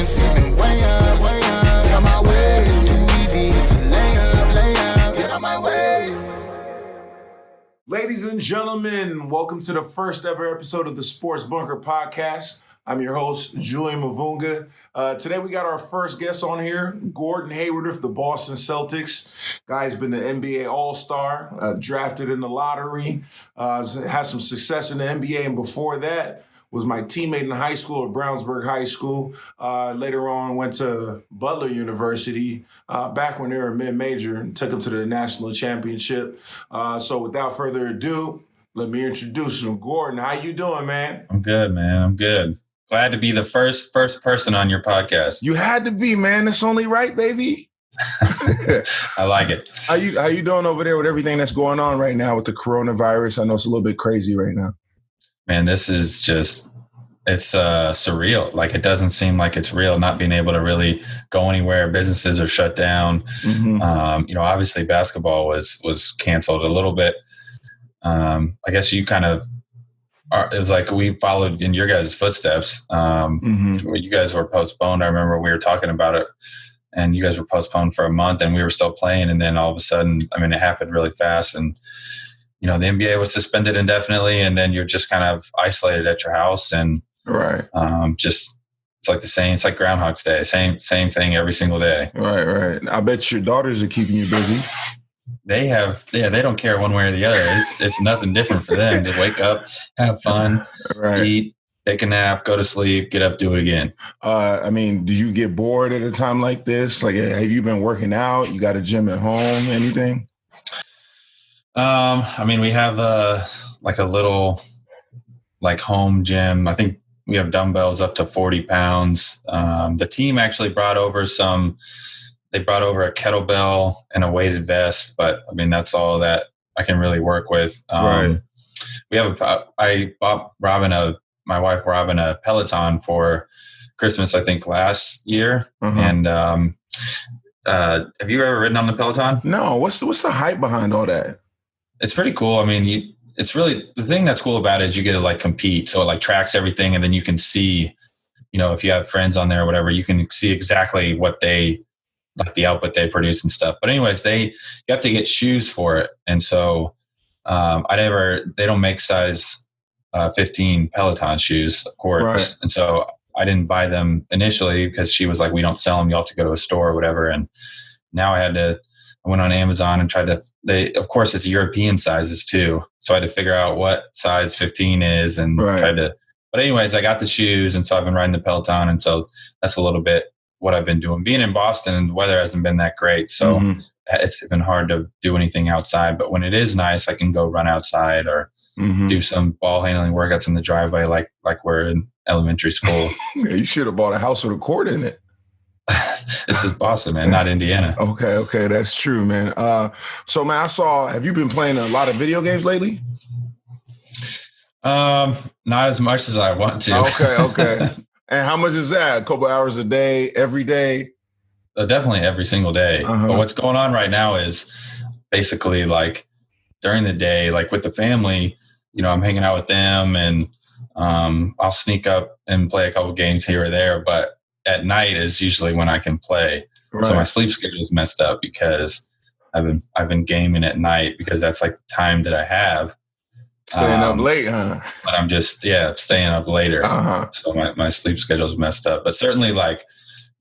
frequency been way up, way up. Get on my way, it's too easy, it's a layup. Get on my way. Ladies and gentlemen, welcome to the first ever episode of the Sports Bunker Podcast. I'm your host, Julian Mavunga. Today we got our first guest on here, Gordon Hayward of the Boston Celtics. Guy's been an NBA All-Star, drafted in the lottery, had some success in the NBA, and before that was my teammate in high school at Brownsburg High School. Later on went to Butler University back when they were mid-major and took him to the national championship. So without further ado, let me introduce him. Gordon, how you doing, man? I'm good, man. I'm good. Glad to be the first person on your podcast. You had to be, man. It's only right, baby. I like it. How you doing over there with everything that's going on right now with the coronavirus? I know it's a little bit crazy right now. Man, this is just, it's surreal. Like, it doesn't seem like it's real, not being able to really go anywhere. Businesses are shut down. Mm-hmm. Obviously basketball was canceled a little bit. I guess you kind of, it was like we followed in your guys' footsteps. You guys were postponed. I remember we were talking about it, and you guys were postponed for a month, and we were still playing. And then all of a sudden, I mean, it happened really fast. And, the NBA was suspended indefinitely, and then you're just kind of isolated at your house. And right, it's like the same. It's like Groundhog's Day. Same thing every single day. Right. I bet your daughters are keeping you busy. They don't care one way or the other. It's nothing different for them. They wake up, have fun, eat, take a nap, go to sleep, get up, do it again. Do you get bored at a time like this? Like, have you been working out? You got a gym at home? Anything? We have a little home gym. I think we have dumbbells up to 40 pounds. The team actually brought over They brought over a kettlebell and a weighted vest, but that's all that I can really work with. We have I bought my wife Robin a Peloton for Christmas, I think last year. And have you ever ridden on the Peloton? No. What's the hype behind all that? It's pretty cool. It's really, the thing that's cool about it is you get to compete. So it tracks everything, and then you can see, if you have friends on there or whatever, you can see exactly what the output they produce and stuff. But anyways, you have to get shoes for it. And so they don't make size 15 Peloton shoes, of course. Right. And so I didn't buy them initially because she was like, we don't sell them. You'll have to go to a store or whatever. And now I went on Amazon and tried to, of course it's European sizes too. So I had to figure out what size 15 is and but anyways, I got the shoes. And so I've been riding the Peloton. And so that's a little bit what I've been doing. Being in Boston, the weather hasn't been that great, so it's been hard to do anything outside. But when it is nice, I can go run outside or do some ball handling workouts in the driveway, like we're in elementary school. You should have bought a house with a court in it. This is Boston, man, not Indiana. Okay, that's true, man. So, man, have you been playing a lot of video games lately? Not as much as I want to. Okay. And how much is that? A couple hours a day, every day? Definitely every single day. But what's going on right now is basically during the day, with the family, I'm hanging out with them, and I'll sneak up and play a couple games here or there. But at night is usually when I can play. Right. So my sleep schedule is messed up because I've been gaming at night because that's the time that I have. Staying up late, huh? But I'm just, staying up later. So my sleep schedule's messed up. But certainly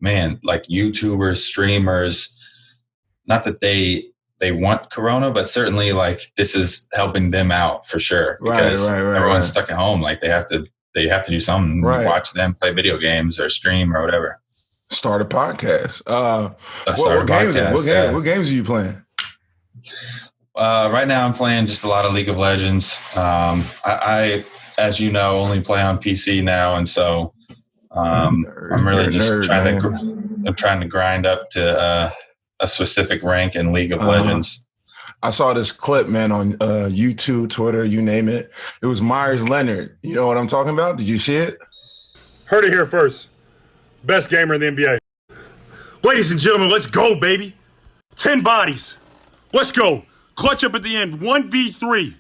YouTubers, streamers, not that they want Corona, but certainly this is helping them out for sure. Because everyone's stuck at home. They have to do something. Watch them play video games or stream or whatever. Start a podcast. What games are you playing? Right now I'm playing just a lot of League of Legends. I, as you know, only play on PC now. And so I'm really just trying to grind up to a specific rank in League of Legends. I saw this clip, man, on YouTube, Twitter, you name it. It was Myers Leonard. You know what I'm talking about? Did you see it? Heard it here first. Best gamer in the NBA. Ladies and gentlemen, let's go, baby. 10 bodies. Let's go. Clutch up at the end. 1v3.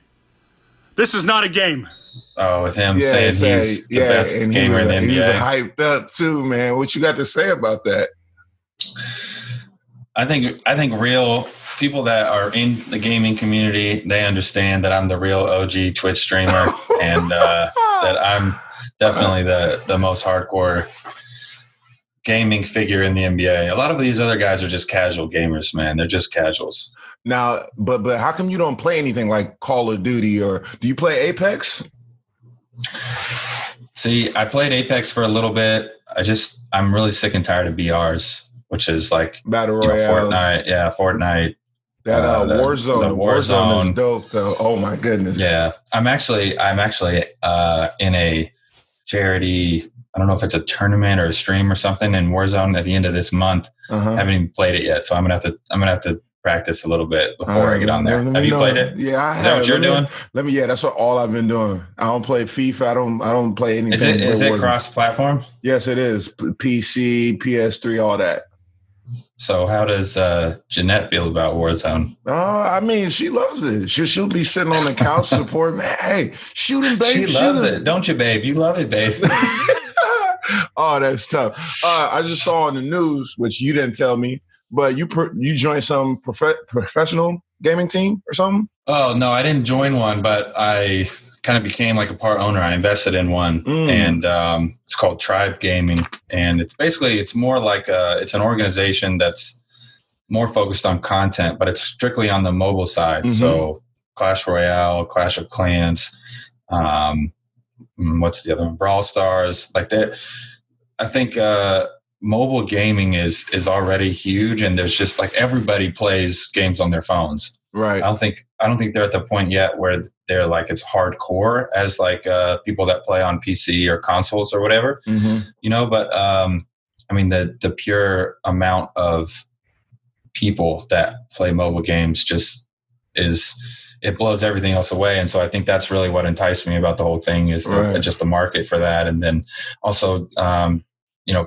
This is not a game. Oh, with him saying he's the best gamer in the NBA. He was hyped up too, man. What you got to say about that? I think real people that are in the gaming community, they understand that I'm the real OG Twitch streamer and that I'm definitely the most hardcore gaming figure in the NBA. A lot of these other guys are just casual gamers, man. They're just casuals. Now, but how come you don't play anything like Call of Duty, or do you play Apex? See, I played Apex for a little bit. I'm really sick and tired of BRs, which is like Battle Royale. Fortnite. Yeah, Fortnite. That Warzone. The Warzone is dope, though. Oh my goodness. Yeah, I'm actually in a charity. I don't know if it's a tournament or a stream or something in Warzone at the end of this month. I haven't even played it yet, so I'm gonna have to practice a little bit before I get on there. Have you played it? Yeah, I have. Is that what you're doing? Yeah, that's all I've been doing. I don't play FIFA. I don't play anything. Is it cross-platform? Yes, it is. PC, PS3, all that. So how does Jeanette feel about Warzone? I mean, she loves it. She'll be sitting on the couch supporting me. Hey, shoot him, babe. She loves it. Don't you, babe? You love it, babe. Oh, that's tough. I just saw on the news, which you didn't tell me, but you joined some professional gaming team or something? Oh, no, I didn't join one, but I kind of became like a part owner. I invested in one, and it's called Tribe Gaming. And it's more like it's an organization that's more focused on content, but it's strictly on the mobile side. So Clash Royale, Clash of Clans, what's the other one? Brawl Stars, like that. I think mobile gaming is already huge, and there's just like everybody plays games on their phones. Right. I don't think they're at the point yet where they're like as hardcore as like people that play on PC or consoles or whatever. But I mean the pure amount of people that play mobile games just it blows everything else away. And so I think that's really what enticed me about the whole thing is just the market for that. And then also,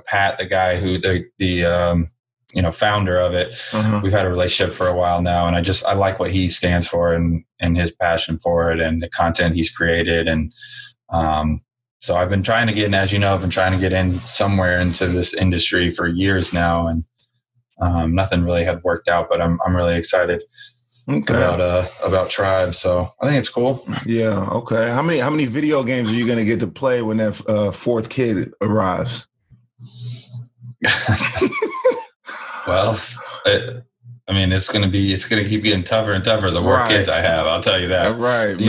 Pat, the guy who the founder of it, we've had a relationship for a while now. And I like what he stands for and his passion for it and the content he's created. And so I've been trying to get in, as you know, I've been trying to get in somewhere into this industry for years now. And nothing really had worked out, but I'm really excited. About Tribe, so I think it's cool. Yeah. Okay. How many video games are you going to get to play when that fourth kid arrives? Well, it's going to keep getting tougher and tougher the more kids I have. I'll tell you that. Right. You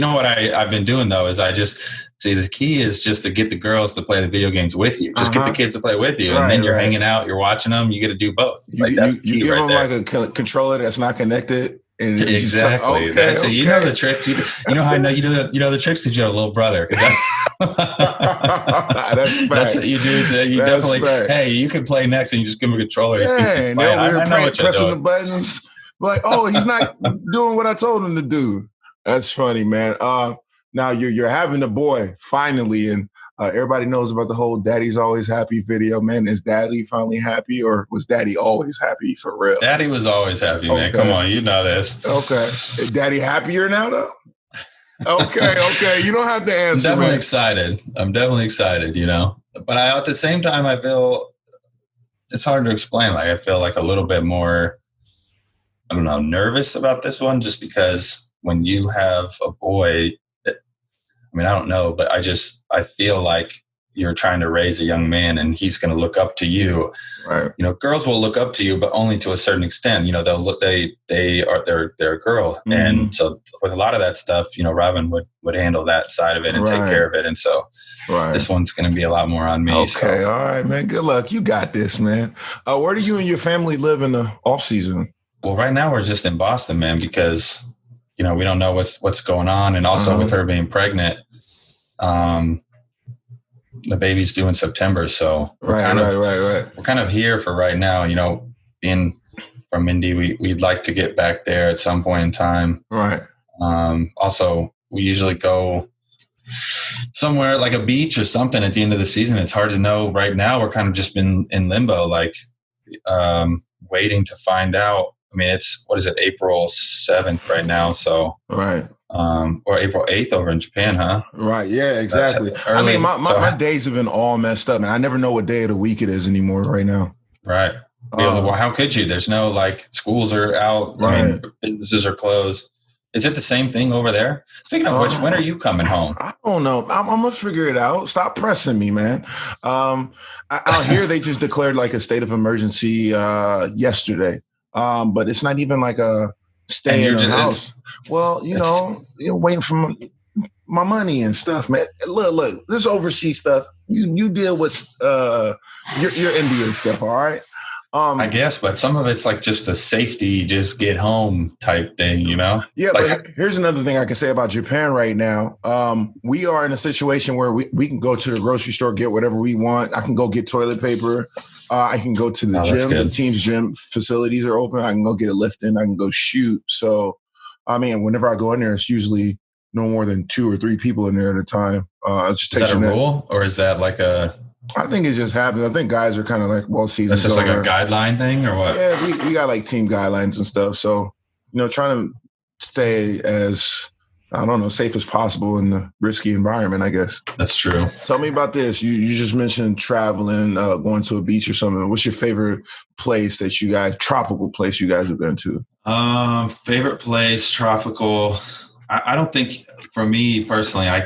know what I've been doing though is I just see the key is just to get the girls to play the video games with you. Just get the kids to play with you, and then you're hanging out, you're watching them. You get to do both. That's the key. You give them there. like a controller that's not connected. And exactly. That's it. You know the tricks. You know how I know you know the tricks because you have a little brother. That's what you do. You definitely. Hey, you can play next, and you just give him a controller. Yeah, and they're pressing the buttons. Like, oh, he's not doing what I told him to do. That's funny, man. Now you're having a boy finally, and everybody knows about the whole "Daddy's always happy" video. Man, is Daddy finally happy, or was Daddy always happy for real? Daddy was always happy, man. Come on, you know this. Okay, is Daddy happier now, though? Okay. You don't have to answer. I'm definitely excited. But at the same time, I feel it's hard to explain. Like I feel like a little bit more, I don't know, nervous about this one, just because when you have a boy. I don't know, but I feel like you're trying to raise a young man and he's going to look up to you. Right. Girls will look up to you, but only to a certain extent. They'll look, they're a girl. And so with a lot of that stuff, Robin would handle that side of it and take care of it. And so this one's going to be a lot more on me. Okay. So. All right, man. Good luck. You got this, man. Where do you and your family live in the off season? Well, right now we're just in Boston, man, because, we don't know what's going on. And also with her being pregnant, the baby's due in September, so we're kind of here for right now. Being from Indy, we'd like to get back there at some point in time. Right. Also, we usually go somewhere like a beach or something at the end of the season. It's hard to know right now. We're kind of just been in limbo, like waiting to find out I mean, what is it, April 7th right now? So, Right. Or April 8th over in Japan, huh? Right. Yeah, exactly. I mean, my days have been all messed up, man. I never know what day of the week it is anymore right now. Right. Well, how could you? There's no schools are out. Right. I mean, businesses are closed. Is it the same thing over there? Speaking of which, when are you coming home? I don't know. I'm going to figure it out. Stop pressing me, man. Out here, they just declared a state of emergency yesterday. But it's not even a stay in the house. Well, you're waiting for my money and stuff, man. Look, this overseas stuff, you deal with your NBA stuff, all right? I guess, but some of it's just a safety, just get home type thing, Yeah, but here's another thing I can say about Japan right now. We are in a situation where we can go to the grocery store, get whatever we want. I can go get toilet paper. I can go to the gym. The team's gym facilities are open. I can go get a lift in. I can go shoot. So, I mean, whenever I go in there, it's usually no more than 2 or 3 people in there at a time. Is that a rule, or is that I think it just happens. I think guys are kind of season's that's just a guideline thing, or what? Yeah, we got team guidelines and stuff. So, trying to stay as, I don't know, safe as possible in the risky environment, I guess. That's true. Tell me about this. You just mentioned traveling, going to a beach or something. What's your favorite place tropical place you guys have been to? Favorite place, tropical. I don't think, for me personally, I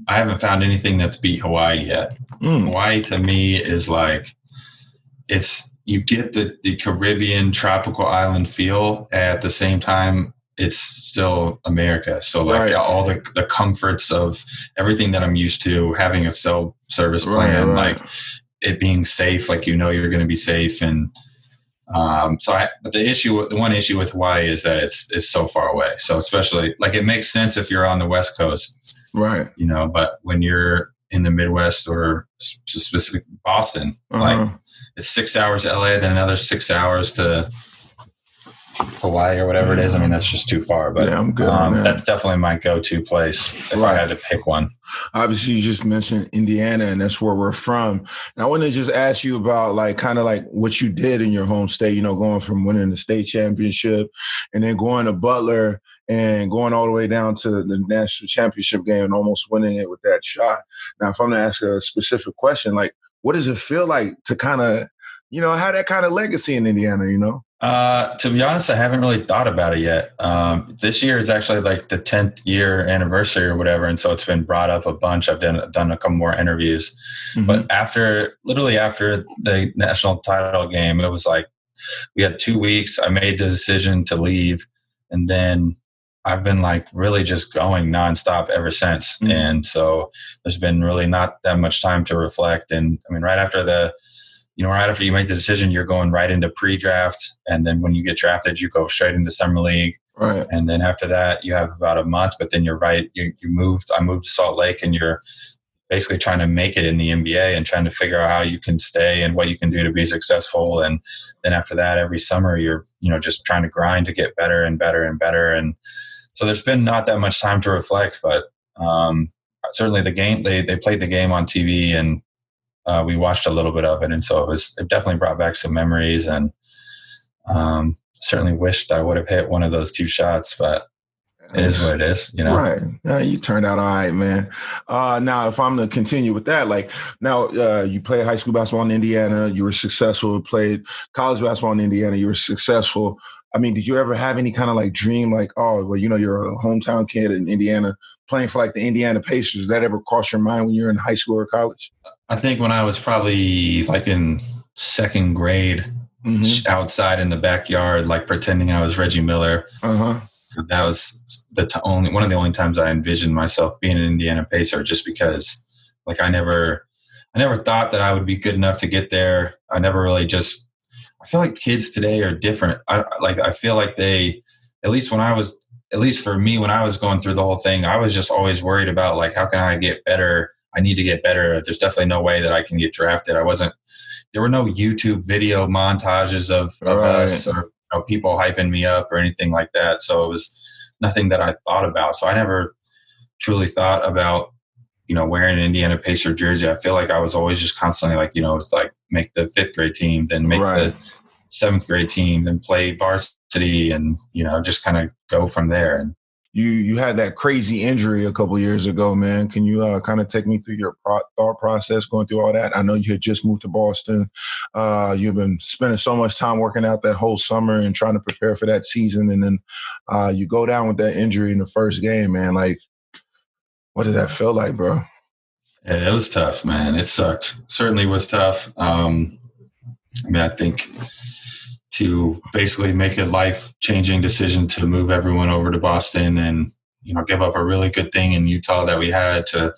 haven't found anything that's beat Hawaii yet. Hawaii to me is you get the Caribbean tropical island feel at the same time. It's still America. So all the comforts of everything that I'm used to, having a cell service plan, it being safe, you're going to be safe. And but the one issue with Hawaii is that it's so far away. So especially it makes sense if you're on the West Coast. Right. But when you're in the Midwest or specific Boston, it's 6 hours to LA, then another 6 hours to Hawaii or whatever it is. I mean, that's just too far, but I'm good on that. That's definitely my go-to place if I had to pick one. Obviously, you just mentioned Indiana, and that's where we're from. And I want to just ask you about what you did in your home state, going from winning the state championship and then going to Butler and going all the way down to the national championship game and almost winning it with that shot. Now, if I'm going to ask a specific question, what does it feel like to kind of, have that kind of legacy in Indiana, To be honest, I haven't really thought about it yet. This year is actually the 10th year anniversary or whatever. And so it's been brought up a bunch. I've done a couple more interviews, but literally after the national title game, it was we had 2 weeks. I made the decision to leave, and then I've been really just going nonstop ever since. And so there's been really not that much time to reflect. And I mean, right after you make the decision, you're going right into pre-draft. And then when you get drafted, you go straight into summer league. Right. And then after that, you have about a month, but then you're right. I moved to Salt Lake, and you're basically trying to make it in the NBA and trying to figure out how you can stay and what you can do to be successful. And then after that, every summer you're, just trying to grind to get better and better and better. And so there's been not that much time to reflect, but certainly the game, they played the game on TV, and we watched a little bit of it. And so it definitely brought back some memories, and certainly wished I would have hit one of those 2 shots, but it is what it is, Right. You turned out all right, man. Now, if I'm to continue with that, you played high school basketball in Indiana. You were successful. Played college basketball in Indiana. You were successful. I mean, did you ever have any kind of dream, you're a hometown kid in Indiana playing for the Indiana Pacers? Does that ever cross your mind when you're in high school or college? I think when I was probably in second grade, outside in the backyard, pretending I was Reggie Miller. That was one of the only times I envisioned myself being an Indiana Pacer, just because I never thought that I would be good enough to get there. I never really I feel like kids today are different. I feel like they, at least for me, when I was going through the whole thing, I was just always worried about how can I get better? I need to get better. There's definitely no way that I can get drafted. There were no YouTube video montages of us or people hyping me up or anything like that. So it was nothing that I thought about. So I never truly thought about, wearing an Indiana Pacer jersey. I feel like I was always just constantly it's make the 5th grade team, then make the 7th grade team, then play varsity, and just kind of go from there. And you had that crazy injury a couple of years ago, man. Can you kind of take me through your thought process going through all that? I know you had just moved to Boston. You've been spending so much time working out that whole summer and trying to prepare for that season, and then you go down with that injury in the first game, man. Like, what did that feel like, bro? Yeah, it was tough, man. It sucked. Certainly was tough. I think to basically make a life-changing decision to move everyone over to Boston and, give up a really good thing in Utah that we had to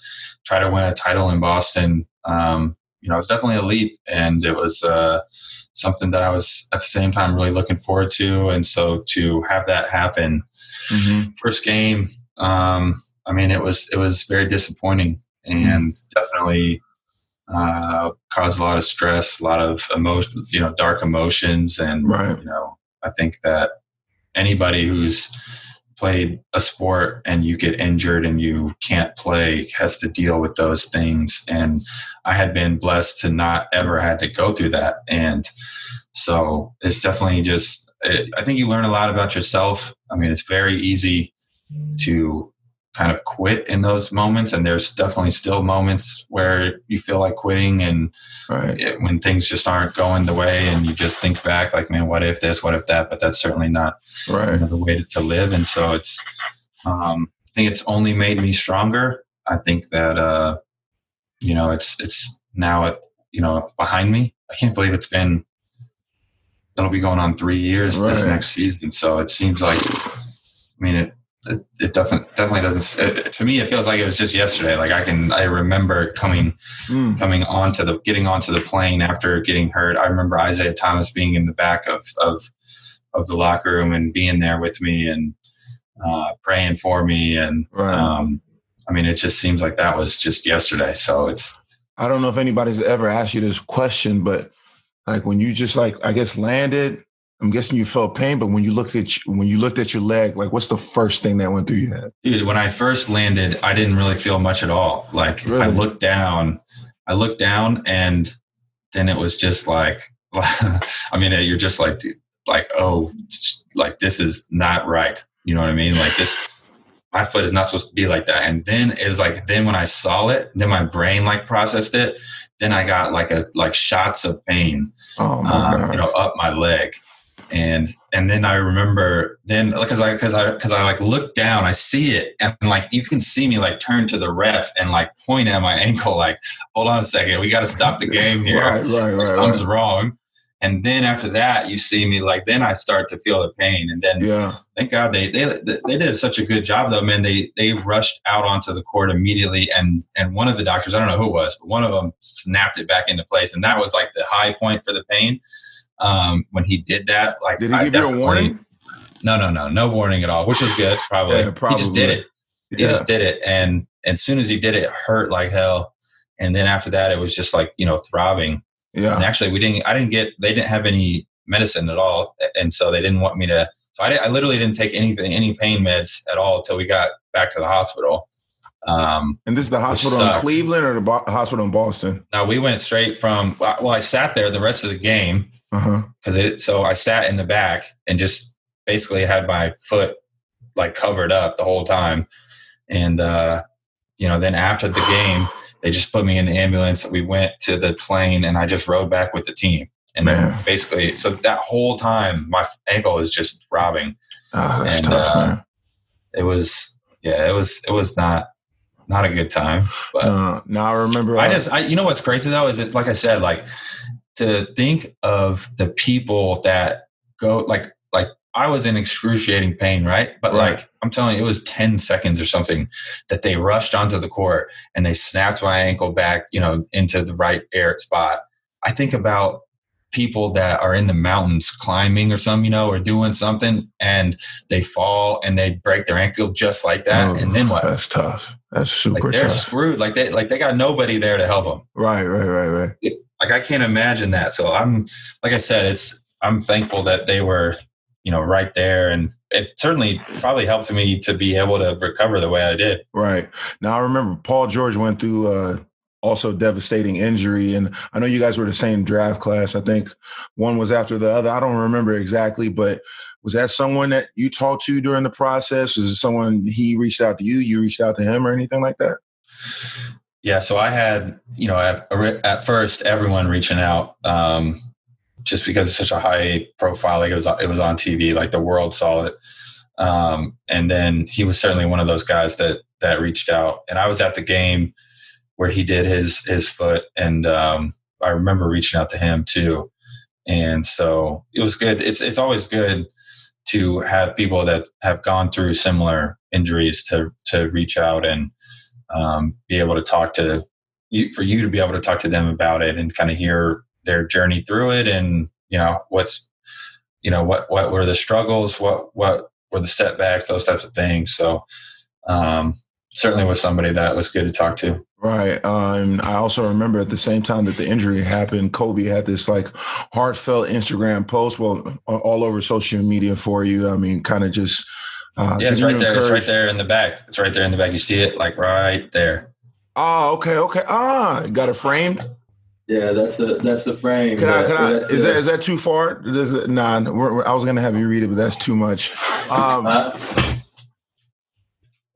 try to win a title in Boston, it was definitely a leap. And it was something that I was at the same time really looking forward to. And so to have that happen, first game, it was very disappointing and definitely caused a lot of stress, a lot of emotion, dark emotions. And, right. I think that anybody who's played a sport and you get injured and you can't play has to deal with those things. And I had been blessed to not ever had to go through that. And so it's definitely I think you learn a lot about yourself. It's very easy to kind of quit in those moments. And there's definitely still moments where you feel like quitting and when things just aren't going the way and you just think back like, man, what if this, what if that? But that's certainly not the way to live. And so it's, I think it's only made me stronger. I think that, it's now, behind me. I can't believe it'll be going on 3 years this next season. So it seems like, it definitely doesn't. To me, it feels like it was just yesterday. Like I remember getting onto the plane after getting hurt. I remember Isaiah Thomas being in the back of the locker room and being there with me and praying for me. And it just seems like that was just yesterday. So I don't know if anybody's ever asked you this question, but like when you just landed. I'm guessing you felt pain, but when you looked at your leg, like what's the first thing that went through your head? Dude, when I first landed, I didn't really feel much at all. Like really? I looked down and then it was just like, you're just like, dude, like, oh, like this is not right. You know what I mean? Like this, my foot is not supposed to be like that. And then it was like, then when I saw it, then my brain like processed it. Then I got like shots of pain, up my leg. And then I remember because I like look down, I see it, and like you can see me like turn to the ref and like point at my ankle, like, hold on a second, we got to stop the game here. Right. Something's wrong. And then after that, you see me like, then I start to feel the pain. And then thank God they did such a good job though, man. They rushed out onto the court immediately. And one of the doctors, I don't know who it was, but one of them snapped it back into place. And that was like the high point for the pain. When he did that, like, did he give you a warning? No warning at all, which was good. Probably. He just did it. He just did it. And as soon as he did it, it hurt like hell. And then after that, it was just like, throbbing. Yeah. And actually they didn't have any medicine at all. And so they didn't want me to, so I literally didn't take any pain meds at all until we got back to the hospital. And this is the hospital in Cleveland or the hospital in Boston? No, we went straight from, I sat there the rest of the game so I sat in the back and just basically had my foot like covered up the whole time. And, then after the game, they just put me in the ambulance. We went to the plane and I just rode back with the team. And then basically, so that whole time, my ankle was just throbbing. Oh, that's tough, man. It was not a good time. But no, I remember. You know what's crazy though, is it, like I said, like to think of the people that go like I was in excruciating pain, right? But like, I'm telling you, it was 10 seconds or something that they rushed onto the court and they snapped my ankle back, into the right air spot. I think about people that are in the mountains climbing or something, or doing something and they fall and they break their ankle just like that. And then what? That's tough. That's super tough. They're screwed. Like they got nobody there to help them. Right. Like I can't imagine that. So I'm thankful that they were, right there. And it certainly probably helped me to be able to recover the way I did. Right. Now I remember Paul George went through also devastating injury. And I know you guys were the same draft class. I think one was after the other. I don't remember exactly, but was that someone that you talked to during the process? Was it someone he reached out to you, you reached out to him, or anything like that? Yeah, so I had, at first everyone reaching out, just because it's such a high profile. Like it was on TV, like the world saw it. And then he was certainly one of those guys that reached out. And I was at the game where he did his foot, and I remember reaching out to him too. And so it was good. It's always good to have people that have gone through similar injuries to reach out and be able to talk to you, for you to be able to talk to them about it and kind of hear their journey through it. And, what were the struggles, what were the setbacks, those types of things. So certainly was somebody that was good to talk to. Right. I also remember at the same time that the injury happened, Kobe had this like heartfelt Instagram post, all over social media for you. I mean, kind of just. It's right there. It's right there in the back. It's right there in the back. You see it like right there. Oh, okay. Got it framed? Yeah, that's the frame. Is that too far? I was going to have you read it, but that's too much.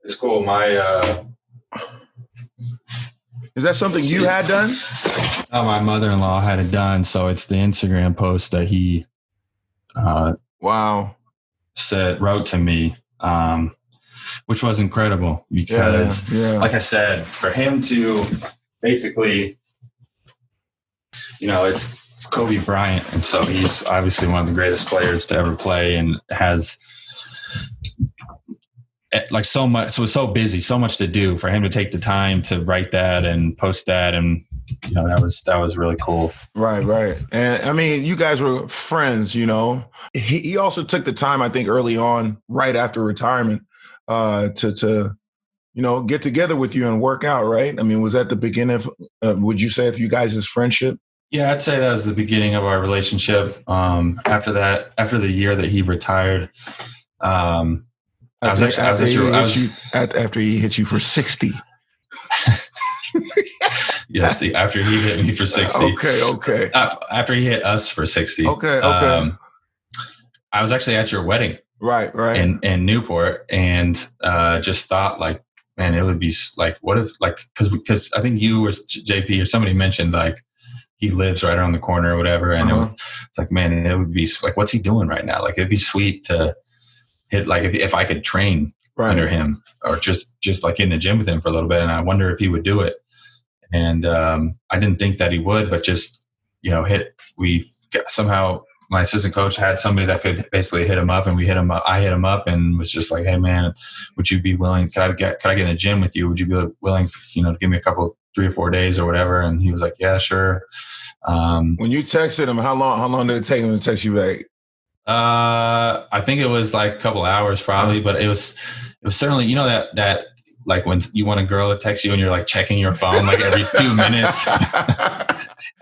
It's cool. Is that something you had done? Oh, my mother-in-law had it done. So it's the Instagram post that he wrote to me, which was incredible because, like I said, for him to basically, it's Kobe Bryant. And so he's obviously one of the greatest players to ever play and has like so much. So it's so busy, so much to do for him to take the time to write that and post that. And, that was really cool. Right. And I mean, you guys were friends, He also took the time, I think, early on, right after retirement, to get together with you and work out, right? I mean, was that the beginning of, would you say, of you guys' friendship? Yeah, I'd say that was the beginning of our relationship. After the year that he retired, after he hit you for 60. Yes, after he hit me for 60. Okay. After he hit us for 60. Okay. I was actually at your wedding. Right. In Newport, and just thought like, man, it would be like, what if like, because I think you or JP or somebody mentioned like he lives right around the corner or whatever, and it's like, man, it would be like, what's he doing right now? Like it'd be sweet to hit, like if I could train under him or just like in the gym with him for a little bit, and I wonder if he would do it. And I didn't think that he would, but just somehow my assistant coach had somebody that could basically hit him up, and we hit him up. I hit him up and was just like, hey man, would you be willing? Could I get in the gym with you? Would you be willing, to give me 3 or 4 days or whatever? And he was like, yeah, sure. When you texted him, how long did it take him to text you back? I think it was like a couple hours probably, but it was certainly, that like when you want a girl to text you and you're like checking your phone like every 2 minutes.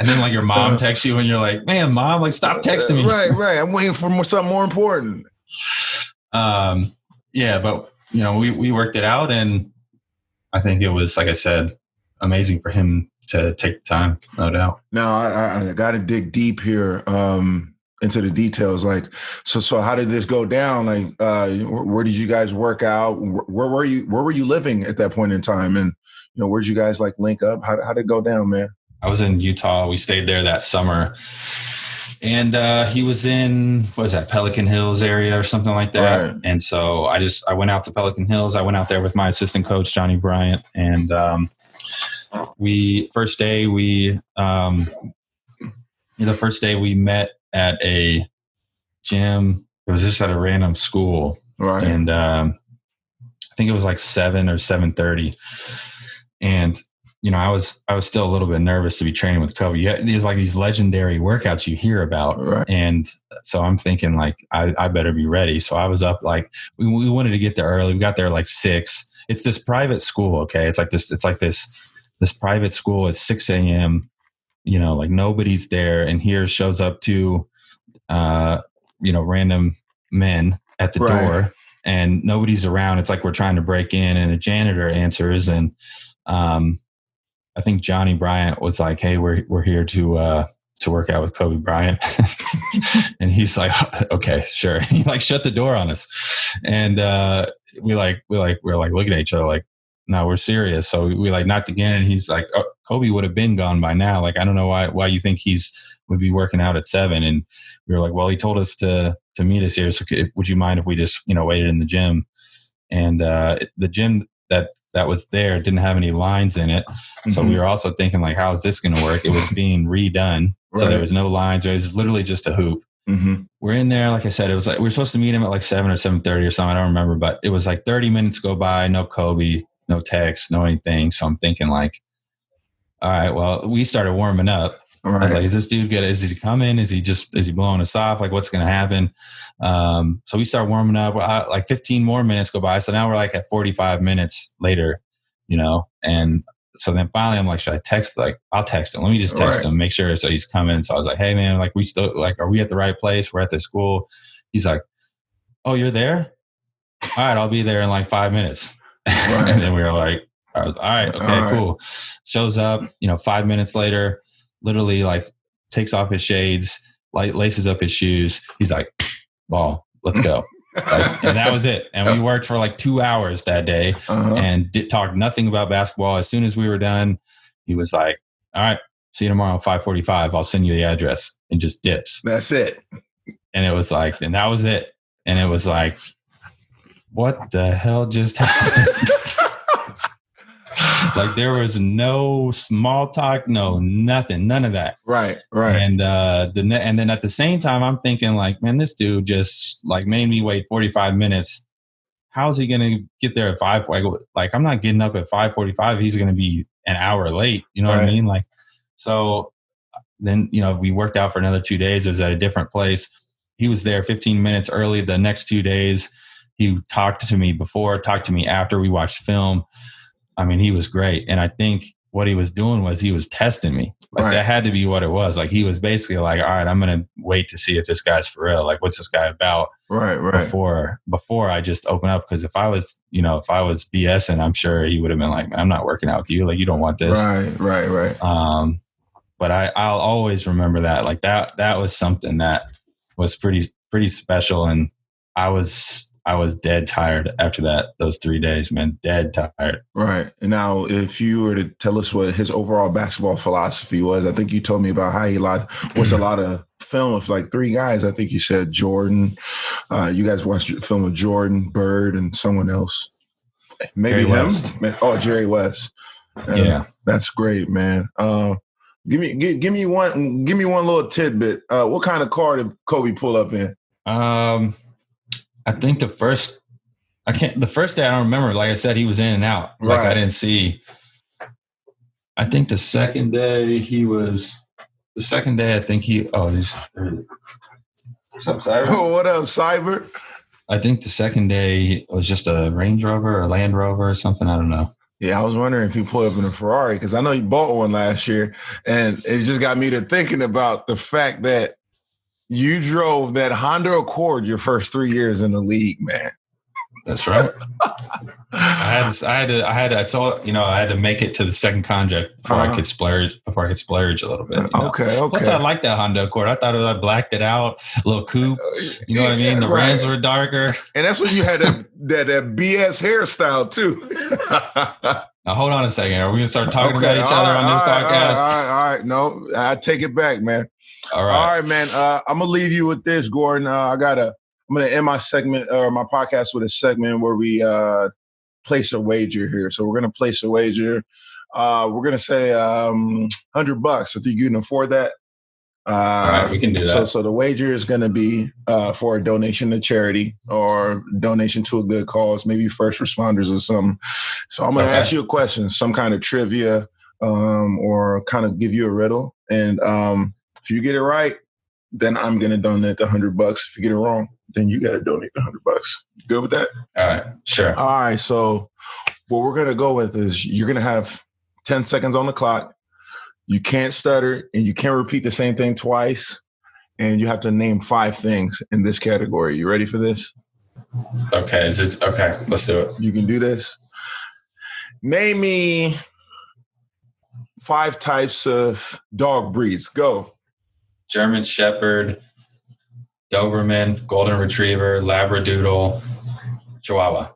And then like your mom texts you and you're like, man, mom, like stop texting me. Right. I'm waiting for something more important. Yeah, but we worked it out, and I think it was, like I said, amazing for him to take the time, no doubt. Now I got to dig deep here into the details. Like, so how did this go down? Like, where did you guys work out? Where were you living at that point in time? And where'd you guys like link up? How did it go down, man? I was in Utah. We stayed there that summer, and he was in, what is that, Pelican Hills area or something like that. Right. And so I went out to Pelican Hills. I went out there with my assistant coach, Johnny Bryant. And the first day we met at a gym. It was just at a random school. Right. And I think it was like 7 or 7:30. And I was still a little bit nervous to be training with Kobe. There's like these legendary workouts you hear about. Right. And so I'm thinking like, I better be ready. So I was up like, we wanted to get there early. We got there like 6. It's this private school. Okay. It's like this private school at 6 a.m., like nobody's there. And here shows up two, random men at the door, and nobody's around. It's like we're trying to break in, and the janitor answers, and I think Johnny Bryant was like, "Hey, we're here to work out with Kobe Bryant," and he's like, "Okay, sure." He like shut the door on us, and we're looking at each other like, "No, we're serious." So we like knocked again, and he's like, "Oh, Kobe would have been gone by now. Like, I don't know why you think would be working out at 7." And we were like, "Well, he told us to meet us here. So would you mind if we just waited in the gym?" And the gym that was there didn't have any lines in it, so we were also thinking like, how is this going to work? It was being redone, so there was no lines. It was literally just a hoop. We're in there, like I said, it was like we were supposed to meet him at like 7 or 7:30 or something. I don't remember, but it was like 30 minutes go by, no Kobe, no text, no anything. So I'm thinking like, all right, well, we started warming up. Right. I was like, is this dude good? Is he coming? Is he blowing us off? Like, what's going to happen? So we start warming up. Like 15 more minutes go by. So now we're like at 45 minutes later, and so then finally I'm like, should I text? Like, I'll text him. Let me just text him, make sure. So he's coming. So I was like, hey man, like are we at the right place? We're at the school. He's like, oh, you're there? All right, I'll be there in like 5 minutes. Right. And then we were like, all right, okay, cool. Shows up, 5 minutes later, literally like takes off his shades, like laces up his shoes. He's like, ball, let's go. And that was it. And we worked for like 2 hours that day and talked nothing about basketball. As soon as we were done, he was like, all right, see you tomorrow at 5:45. I'll send you the address, and just dips. That's it. And it was like, and that was it. And it was like, what the hell just happened? Like there was no small talk, no nothing, none of that. Right. And and then at the same time, I'm thinking like, man, this dude just like made me wait 45 minutes. How's he gonna get there at 5? Like I'm not getting up at 5:45. He's gonna be an hour late. You know what I mean? Like, so then we worked out for another 2 days. It was at a different place. He was there 15 minutes early. The next 2 days, he talked to me before, talked to me after. We watched film. I mean, he was great. And I think what he was doing was he was testing me. Like that had to be what it was. Like he was basically like, all right, I'm going to wait to see if this guy's for real. Like, what's this guy about? Right. Before I just open up. Because if I was BSing, I'm sure he would have been like, man, I'm not working out with you. Like, you don't want this. Right. But I'll always remember that. Like that was something that was pretty special. And I was dead tired after that, those 3 days, man, dead tired. Right. And now if you were to tell us what his overall basketball philosophy was, I think you told me about how he watched a lot of film of like 3 guys. I think you said Jordan. You guys watched a film of Jordan, Bird, and someone else. Maybe Jerry him. West. Oh, Jerry West. Yeah. That's great, man. Give me one little tidbit. What kind of car did Kobe pull up in? I think the first day I don't remember. Like I said, he was in and out. Like I didn't see. I think the second day I think he's. What's up, Cyber? Oh, what up, Cyber? I think the second day was just a Range Rover or Land Rover or something. I don't know. Yeah, I was wondering if he pulled up in a Ferrari because I know he bought one last year, and it just got me to thinking about the fact that you drove that Honda Accord your first 3 years in the league, man. That's right. I had to make it to the second contract before I could splurge a little bit. Okay. Plus, I like that Honda Accord. I thought I blacked it out, a little coupe. You know what I mean? The rims were darker. And that's when you had that BS hairstyle too. Now, hold on a second. Are we going to start talking about each other on this podcast? All right. No, I take it back, man. All right. All right, man. I'm going to leave you with this, Gordon. I'm going to end my segment or my podcast with a segment where we place a wager here. So we're going to place a wager. We're going to say $100. I think you can afford that. All right, we can do that. So the wager is going to be for a donation to charity or donation to a good cause, maybe first responders or something. So I'm going to ask you a question, some kind of trivia or kind of give you a riddle. And if you get it right, then I'm going to donate the $100. If you get it wrong, then you got to donate the $100. Good with that? All right, sure. All right. So what we're going to go with is you're going to have 10 seconds on the clock. You can't stutter and you can't repeat the same thing twice. And you have to name 5 things in this category. You ready for this? Okay. Okay. Let's do it. You can do this. Name me 5 types of dog breeds. Go. German Shepherd, Doberman, Golden Retriever, Labradoodle, Chihuahua.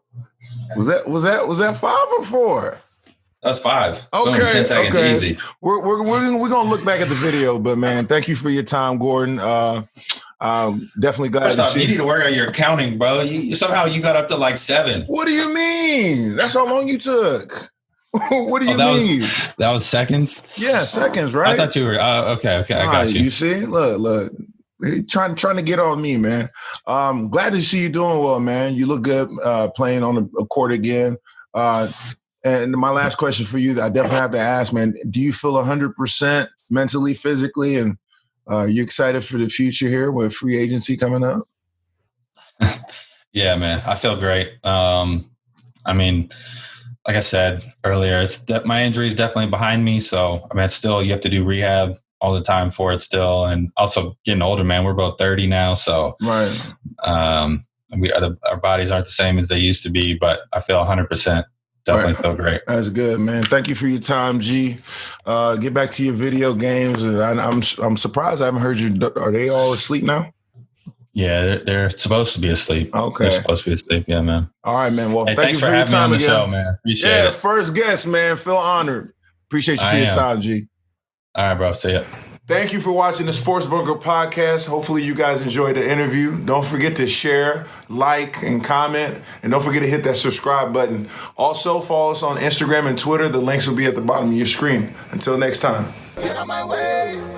Was that 5 or 4? That's 5. Okay, Boom, 10 seconds, okay. easy. We're gonna look back at the video, but man, thank you for your time, Gordon. Definitely glad First to off, see you need to work on your accounting, bro. Somehow you got up to like 7. What do you mean? That's how long you took. What do you mean? That was seconds? Yeah, seconds, right? I thought you were. Okay. I got you. You see? Look. Trying to get on me, man. Glad to see you doing well, man. You look good playing on a court again. And my last question for you that I definitely have to ask, man, do you feel 100% mentally, physically, and you excited for the future here with free agency coming up? Yeah, man, I feel great. I mean, like I said earlier, my injury is definitely behind me. So, I mean, it's still, you have to do rehab all the time for it still. And also getting older, man, we're both 30 now. So, right. Our bodies aren't the same as they used to be, but I feel 100%. Definitely feel great. That's good, man. Thank you for your time, G. Get back to your video games. I'm surprised I haven't heard you. Are they all asleep now? Yeah, they're supposed to be asleep. Okay. They're supposed to be asleep. Yeah, man. All right, man. Well, hey, thank you for your having time me on the again. show, man. Appreciate it. First guest, man. Feel honored. Appreciate you for your time, G. All right, bro. See ya. Thank you for watching the Sports Bunker podcast. Hopefully you guys enjoyed the interview. Don't forget to share, like, and comment. And don't forget to hit that subscribe button. Also, follow us on Instagram and Twitter. The links will be at the bottom of your screen. Until next time. Get on my way.